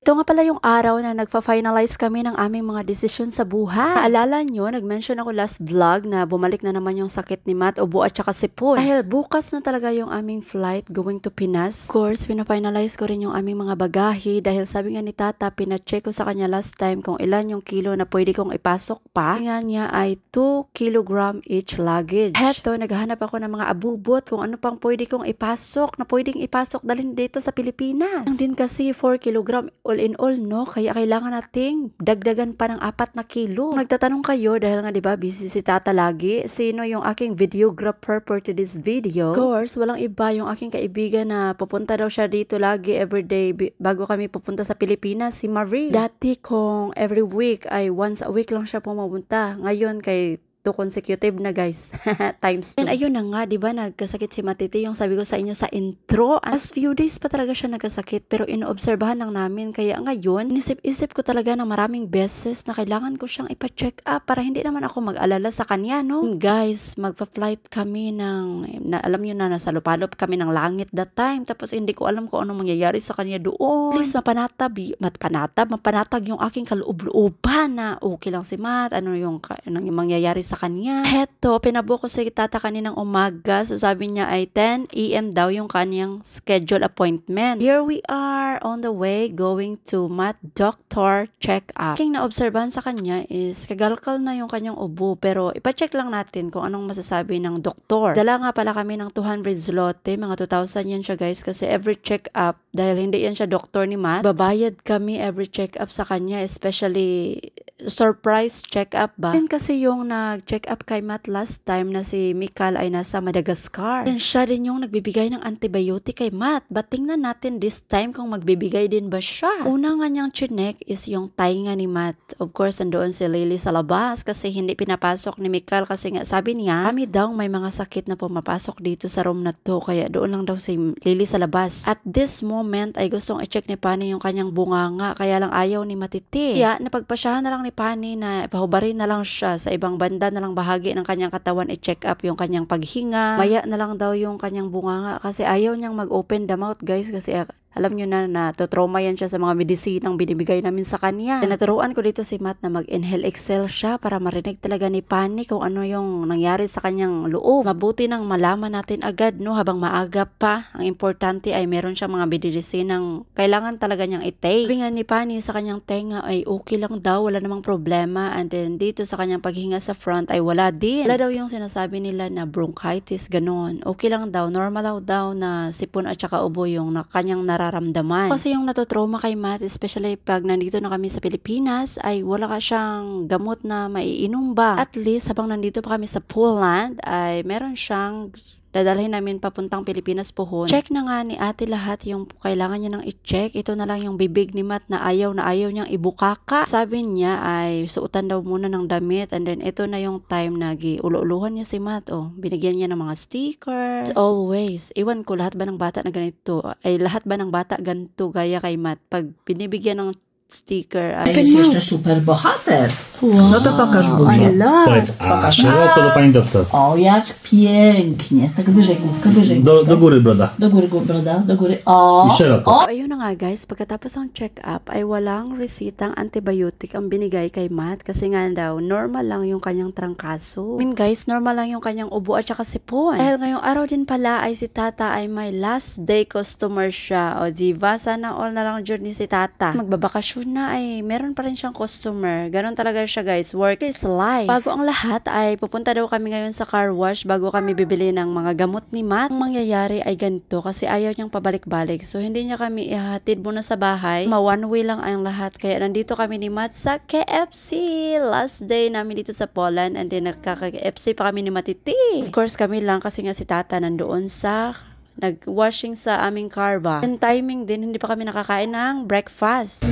Ito nga pala yung araw na nagpa-finalize kami ng aming mga desisyon sa buhay. Naalala nyo, nag-mention ako last vlog na bumalik na naman yung sakit ni Matt, ubo at saka sipon. Dahil bukas na talaga yung aming flight going to Pinas. Of course, pina-finalize ko rin yung aming mga bagahe dahil sabi nga ni Tata, pina-check ko sa kanya last time kung ilan yung kilo na pwede kong ipasok pa. Nga niya ay 2 kilogram each luggage. Heto, naghahanap ako ng mga abubot kung ano pang pwede kong ipasok na pwedeng ipasok dalhin dito sa Pilipinas. Ang din kasi 4 kilogram all in all, no? Kaya kailangan nating dagdagan pa ng 4 na kilo. Nagtatanong kayo dahil nga 'di ba busy si Tata lagi, sino yung aking videographer for today's video? Of course, walang iba yung aking kaibigan na pupunta daw siya dito lagi everyday bago kami pupunta sa Pilipinas, si Marie. Dati kung every week ay once a week lang siya pumunta. Ngayon kay 2 consecutive na guys. Times 2. And ayun na nga, di ba nagkasakit si Matiti yung sabi ko sa inyo sa intro. As few days pa talaga siya nagkasakit pero inoobserbahan lang namin. Kaya ngayon, inisip-isip ko talaga ng maraming beses na kailangan ko siyang ipa-check up para hindi naman ako mag-alala sa kanya, no? And guys, magpa-flight kami alam nyo na, nasa lupalop kami ng langit that time. Tapos hindi ko alam kung anong mangyayari sa kanya doon. Please, mapanatag yung aking kaloob-looban na okay lang si Matt, ano yung mangyayari sa kanya. Heto, pinabo ko si Tata kaninang umaga. So sabi niya ay 10 AM daw yung kanyang schedule appointment. Here we are on the way going to Matt doctor check-up. Aking naobserbahan sa kanya is kagalkal na yung kanyang ubo pero ipacheck lang natin kung anong masasabi ng doktor. Dala nga pala kami ng 200 zloty, mga 2,000 yan siya guys kasi every check-up, dahil hindi yan siya doktor ni Matt, babayad kami every check-up sa kanya, especially surprise check-up ba? Yan kasi yung nag-check up kay Matt last time na si Mikal ay nasa Madagascar. And siya din yung nagbibigay ng antibiotic kay Matt. But tingnan natin this time kung magbibigay din ba siya. Una nga niyang chinek is yung tainga ni Matt. Of course, nandoon si Lily sa labas kasi hindi pinapasok ni Mikal kasi nga sabi niya, kami daw may mga sakit na pumapasok dito sa room na to kaya doon lang daw si Lily sa labas. At this moment ay gustong i-check ni Pani yung kanyang bunganga kaya lang ayaw ni Matiti. Kaya napagpasyahan na lang ni Pani na ipahubarin na lang siya sa ibang banda na lang bahagi ng kanyang katawan i-check up yung kanyang paghinga. Maya na lang daw yung kanyang bunganga kasi ayaw niyang mag-open the mouth guys kasi alam nyo na trauma yan siya sa mga medisinang binibigay namin sa kanya. Naturuan ko dito si Matt na mag-inhale exhale siya para marinig talaga ni Pani kung ano yung nangyari sa kanyang loob. Mabuti nang malaman natin agad, no, habang maaga pa. Ang importante ay meron siyang mga medisinang kailangan talaga niyang i-take. Sabi nga ni Pani sa kanyang tenga ay okay lang daw, wala namang problema. And then dito sa kanyang paghinga sa front ay wala din. Wala daw yung sinasabi nila na bronchitis, ganon. Okay lang daw, normal daw na sipon at saka ubo yung kanyang nararamdaman. Kasi yung natutrauma kay Matt, especially pag nandito na kami sa Pilipinas, ay wala ka siyang gamot na maiinom ba. At least habang nandito pa kami sa Poland, ay meron siyang dadalhin namin papuntang Pilipinas pohon. Check na nga ni ate lahat yung kailangan niya nang i-check. Ito na lang yung bibig ni Matt na ayaw niyang ibukaka. Sabi niya ay suotan daw muna ng damit and then ito na yung time na giulo-uluhan niya si Matt. Oh, binigyan niya ng mga stickers. As always, iwan ko lahat ba ng bata na ganito? Ay lahat ba ng bata ganito gaya kay Matt? Pag binibigyan ng sticker ay... Jest jeszcze super bohater. Wow, No to pokaż buzię. Powiedz, a szeroko do pani doktor. O, jak pięknie. Tak wyżej główka, wyżej Do główka. góry broda. Do góry broda, do góry. O, I szeroko. o. Ayun na nga guys, pagkatapos ng check-up ay walang resitang antibiotic ang binigay kay Matt kasi nga daw normal lang yung kanyang trangkaso. I mean guys, normal lang yung kanyang ubo at saka sipon. Dahil ngayong araw din pala ay si Tata ay may last day customer siya. O diba, sana all na lang journey si Tata. Magbabakasyon na ay meron pa rin siyang customer. Ganon talaga siya guys, work is life. Bago ang lahat ay pupunta daw kami ngayon sa car wash bago kami bibili ng mga gamot ni Matt. Ang mangyayari ay ganito kasi ayaw niyang pabalik-balik. So hindi niya kami ihatid muna sa bahay. One way lang ang lahat. Kaya nandito kami ni Matt sa KFC. Last day namin dito sa Poland and then nagkaka-KFC pa kami ni Matiti. Of course kami lang kasi nga si Tata nandoon sa nag-washing sa aming car ba. And timing din, hindi pa kami nakakain ng breakfast.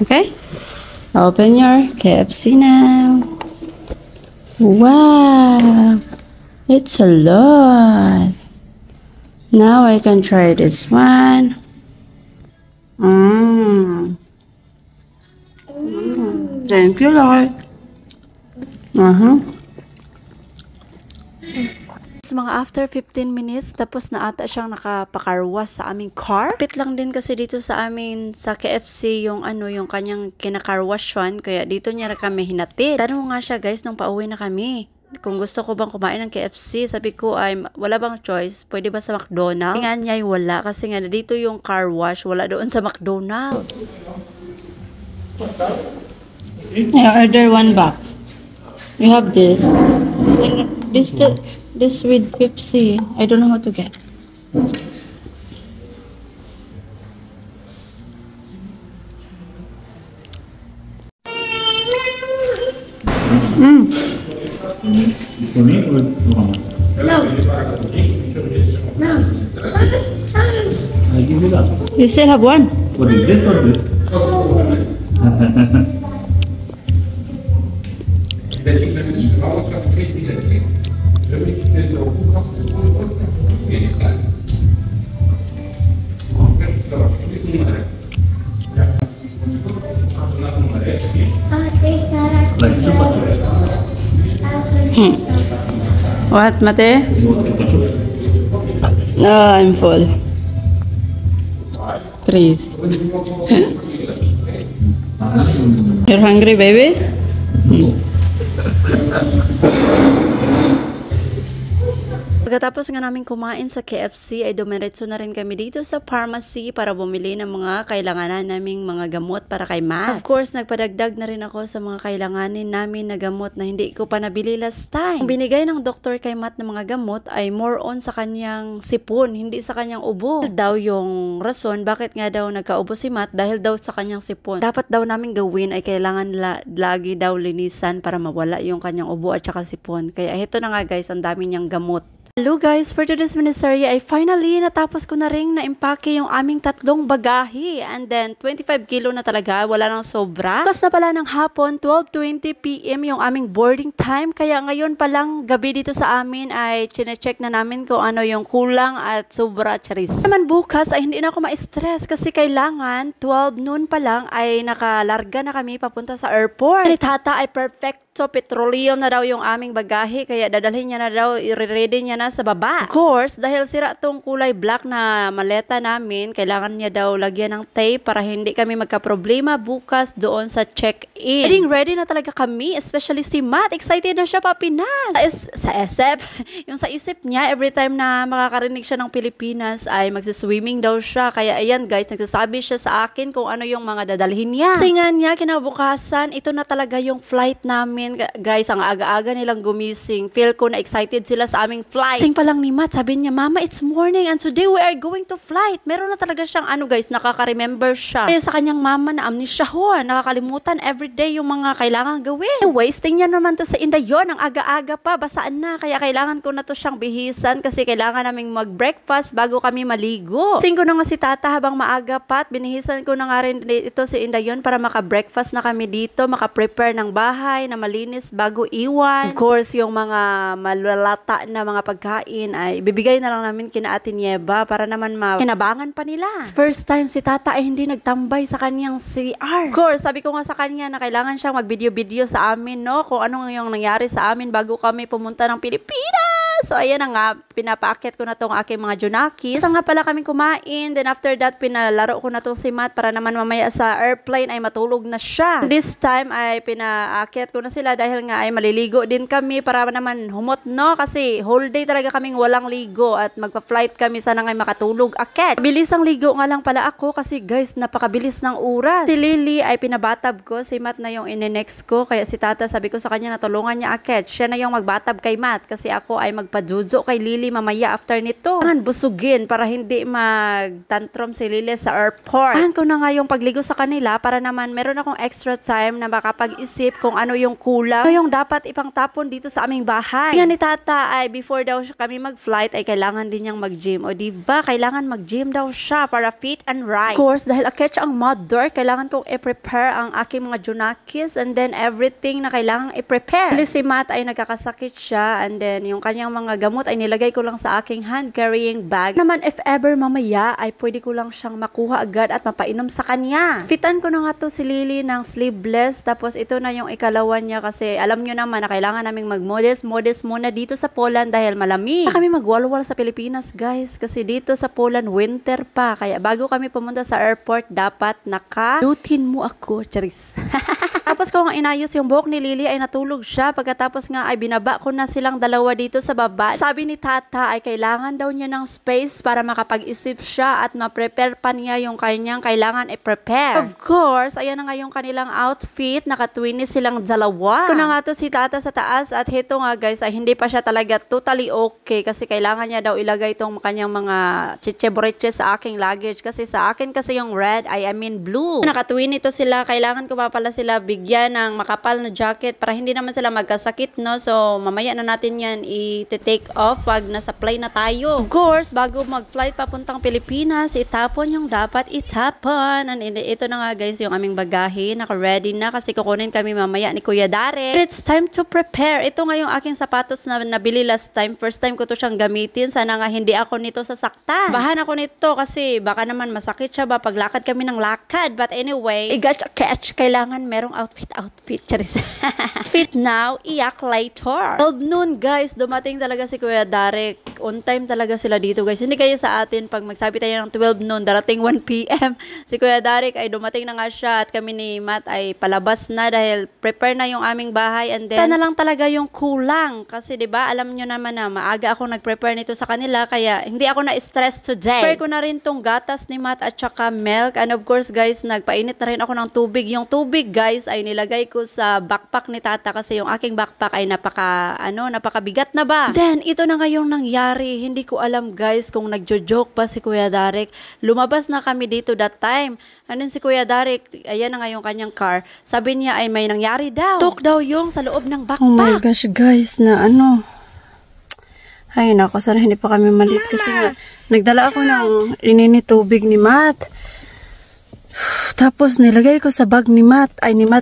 Okay? Open your KFC now. Wow! It's a lot. Now I can try this one. Thank you, Lord. Mga after 15 minutes, tapos na ata siyang nakapakarwas sa aming car. Pit lang din kasi dito sa amin sa KFC yung yung kanyang kinakarwashan. Kaya dito niya na kami hinatid. Tanong nga siya guys nung pauwi na kami, kung gusto ko bang kumain ng KFC. Sabi ko ay wala bang choice, pwede ba sa McDonald's? Nga niya ay wala kasi nga dito yung car wash, wala doon sa McDonald's. I order 1 box. You have this. And this with Pepsi. I don't know how to get. For me or Mama? No. No. I give you that. You still have one? What is this or this? Like chupa chups. What, Mate? You want chupa chups? No, I'm full. Please. You're hungry, baby? Pagkatapos nga namin kumain sa KFC ay dumiretso na rin kami dito sa pharmacy para bumili ng mga kailanganan naming mga gamot para kay Matt. Of course, nagpadagdag na rin ako sa mga kailanganin namin na gamot na hindi ko pa nabili last time. Ang binigay ng doktor kay Matt na mga gamot ay more on sa kanyang sipon, hindi sa kanyang ubo. Daw yung rason bakit nga daw nagkaubo si Matt dahil daw sa kanyang sipon. Dapat daw namin gawin ay kailangan lagi daw linisan para mawala yung kanyang ubo at saka sipon. Kaya ito na nga guys, ang dami niyang gamot. Hello guys, for today's miniserye ay finally natapos ko na rin na-impake yung aming 3 bagahe and then 25 kilo na talaga, wala nang sobra. Tapos na pala ng hapon, 12:20 PM yung aming boarding time, kaya ngayon palang gabi dito sa amin ay chinecheck na namin kung ano yung kulang at sobra charis. Naman bukas ay hindi na ako ma-stress kasi kailangan 12 noon pa lang ay nakalarga na kami papunta sa airport. Ni Tata ay perfecto petroleum na daw yung aming bagahe kaya dadalhin niya na daw, i-ready niya na sa baba. Of course, dahil sira tong kulay black na maleta namin, kailangan niya daw lagyan ng tape para hindi kami magka-problema bukas doon sa check-in. Ready na talaga kami, especially si Matt. Excited na siya pa Pinas. Sa SF, yung sa isip niya, every time na makakarinig siya ng Pilipinas ay magsiswimming daw siya. Kaya ayan guys, nagsasabi siya sa akin kung ano yung mga dadalhin niya. Kasi nga niya, kinabukasan, ito na talaga yung flight namin. Guys, ang aga-aga nilang gumising. Feel ko na excited sila sa aming flight. Sing pa lang ni Matt, sabi niya, Mama, it's morning and today we are going to flight. Meron na talaga siyang guys, nakaka-remember siya. Kaya sa kanyang mama na amnesia ho, nakakalimutan everyday yung mga kailangan gawin. Anyways, tingnan naman to sa Indayon, ang aga-aga pa, basaan na. Kaya kailangan ko na to siyang bihisan kasi kailangan naming mag-breakfast bago kami maligo. Sing ko na nga si Tata habang maaga pa at binihisan ko na nga rin ito si Indayon para maka-breakfast na kami dito, maka-prepare ng bahay na malinis bago iwan. Of course, yung mga malalata na mga pagkain ay bibigay na lang namin kina Ate Nieva para naman kinabangan pa nila. First time si Tata ay hindi nagtambay sa kanyang CR. Of course, sabi ko nga sa kanya na kailangan siyang mag-video-video sa amin, no? Kung ano yung nangyari sa amin bago kami pumunta ng Pilipinas. So, ayan na nga, pinapaakyat ko na tong aking mga junakis. Isa nga pala kami kumain. Then after that, pinalaro ko na tong si Matt para naman mamaya sa airplane ay matulog na siya. This time ay pinaakyat ko na sila dahil nga ay maliligo din kami para naman humot, no? Kasi whole day talaga kaming walang ligo at magpa-flight kami, sana nga makatulog akit. Bilis ang ligo nga lang pala ako kasi guys, napakabilis ng oras. Si Lily ay pinabatab ko, si Matt na yung ine-next ko, kaya si Tata sabi ko sa kanya na tulungan niya akit. Siya na yung magbatab kay Matt kasi ako ay magpajujo kay Lily mamaya after nito. Kailangan busugin para hindi mag-tantrum si Lily sa airport. Kailangan ko na nga yung pagligo sa kanila para naman meron akong extra time na makapag-isip kung ano yung kulang, ano yung dapat ipang tapon dito sa aming bahay. Kaya ni Tata ay before daw kami mag-flight ay kailangan din niyang mag-gym. O diba, kailangan mag-gym daw siya para fit and right. Of course, dahil aketch ang mother, kailangan kong i-prepare ang aking mga junakis and then everything na kailangan i-prepare. Si Matt ay nagkakasakit siya and then yung kanyang mga gamot ay nilagay ko lang sa aking hand carrying bag. Naman if ever mamaya ay pwede ko lang siyang makuha agad at mapainom sa kanya. Fitan ko na nga to si Lily ng sleeveless. Tapos ito na yung ikalawa niya kasi alam nyo naman na kailangan naming mag-modest muna dito sa Poland dahil malamig. Kami magwalwal sa Pilipinas guys kasi dito sa Poland winter pa. Kaya bago kami pumunta sa airport dapat naka-lutin mo ako. Charis. Tapos kung inayos yung buhok ni Lily ay natulog siya. Pagkatapos nga ay binaba ko na silang dalawa dito sa baba. Sabi ni Tata ay kailangan daw niya ng space para makapag-isip siya at ma-prepare pa niya yung kanyang kailangan i-prepare. Of course, ayan na nga yung kanilang outfit. Nakatwinis silang dalawa. Ito na nga to si Tata sa taas at hito nga guys ay hindi pa siya talaga totally okay kasi kailangan niya daw ilagay itong kanyang mga chichebreches sa aking luggage kasi sa akin kasi yung red I mean blue. Nakatwin ito sila. Kailangan ko pa pala sila bigyan ng makapal na jacket para hindi naman sila magkasakit, no? So, mamaya na natin yan i-take off pag nasa plane na tayo. Of course, bago mag-flight papuntang Pilipinas, itapon yung dapat itapon. And ito na nga guys, yung aming bagahe. Naka-ready na kasi kukunin kami mamaya ni Kuya Darek. It's time to prepare. Ito nga yung aking sapatos na nabili last time. First time ko to siyang gamitin. Sana nga hindi ako nito sasaktan. Bahan ako nito kasi baka naman masakit siya ba paglakad kami ng lakad. But anyway, catch. Kailangan merong outfit. Charis. Fit now, iyak later. 12 noon guys, dumating talaga si Kuya Darek. On time talaga sila dito guys. Hindi kayo sa atin pag magsabi tayo ng 12 noon, darating 1 PM. Si Kuya Darek ay dumating na nga siya at kami ni Matt ay palabas na dahil prepare na yung aming bahay and then na lang talaga yung kulang. Kasi 'di ba alam nyo naman na maaga ako nag-prepare nito sa kanila kaya hindi ako na-stress today. Prepare ko na rin tong gatas ni Matt at saka milk and of course guys, nagpainit na rin ako ng tubig. Yung tubig guys ay nilagay ko sa backpack ni Tata kasi yung aking backpack ay napakabigat na ba. Then ito na nga yung nangyari. Hindi ko alam guys kung nagjo-joke pa si Kuya Darek. Lumabas na kami dito that time. And then si Kuya Darek, ayan na nga yung kanyang car. Sabi niya ay may nangyari daw. Tok daw yung sa loob ng backpack. Oh my gosh guys, na ay nako, sana hindi pa kami malit kasi nga nagdala ako ng ininit tubig ni Matt. Tapos nilagay ko sa bag ni Matt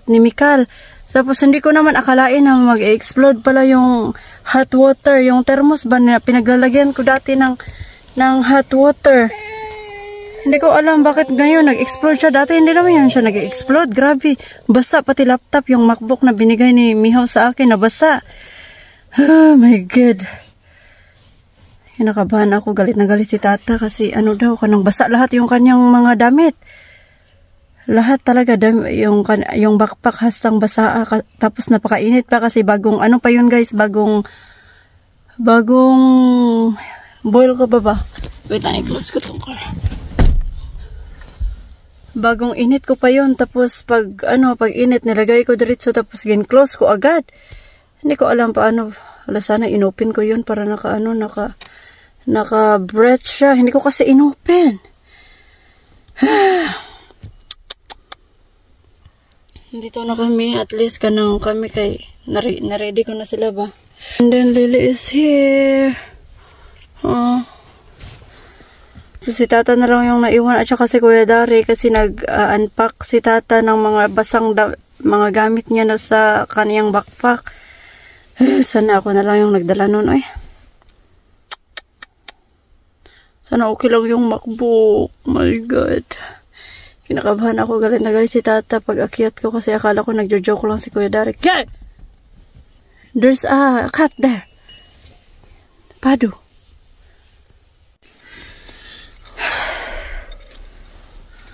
ni Mikal. Tapos hindi ko naman akalain na mag-explode pala yung hot water, yung thermos ba na pinaglalagyan ko dati ng hot water. Hindi ko alam bakit ngayon nag-explode siya. Dati hindi naman yan siya nag-explode. Grabe, basa pati laptop, yung MacBook na binigay ni Mihaw sa akin, nabasa. Oh my God. Kinakabahan ako, galit na galit si Tata kasi kanang basa lahat yung kanyang mga damit. Lahat talaga yung backpack hastang basa tapos napakainit pa kasi bagong pa yun guys, bagong boil ko ba? Wait, i-close ko tong car. Bagong init ko pa yun tapos pag init nilagay ko diretso tapos gin-close ko agad. Hindi ko alam paano. Wala, sana inopen ko yun para naka-breath siya. Hindi ko kasi inopen. Dito na kami, at least kami kay na-ready ko na sila ba. And then Lily is here. So si Tata na lang yung naiwan at saka si Kuya Dari kasi nag-unpack si Tata ng mga basang mga gamit niya na sa kaniyang backpack. Sana ako na lang yung nagdala nun. Sana okay lang yung MacBook. My God. Kinakabahan ako, galit na guys si Tata pag akyat ko kasi akala ko nagjo-joke lang si Kuya Darek. Yeah! There's a cat there. Padu.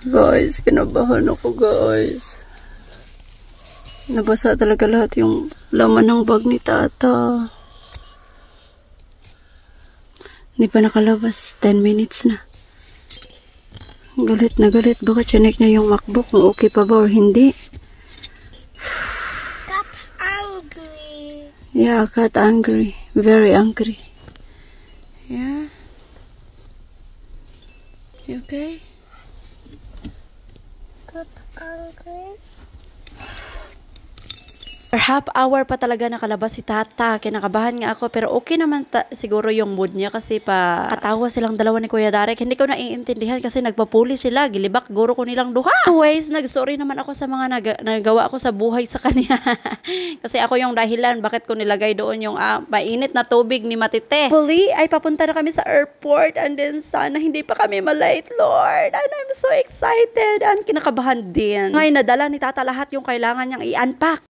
Guys, kinabahan ako guys. Nabasa talaga lahat yung laman ng bag ni Tata. Hindi pa nakalabas. 10 minutes na. Galit na galit. Baka chinek niya yung MacBook kung okay pa ba or hindi. Cat angry. Yeah, cat angry. Very angry. Yeah. You okay? Cat angry. For half hour pa talaga nakalabas si tata. Kinakabahan nga ako pero okay naman siguro yung mood niya kasi pa katawa silang dalawa ni Kuya Darek. Hindi ko naiintindihan kasi nagpapuli sila. Gilibak guro ko nilang duha. Anyways, nagsorry naman ako sa mga nagawa ko sa buhay sa kanya. Kasi ako yung dahilan bakit ko nilagay doon yung mainit na tubig ni Matite. Huli ay papunta na kami sa airport and then sana hindi pa kami malate, Lord. And I'm so excited and kinakabahan din. Ngayon nadala ni tata lahat yung kailangan niyang i-unpack.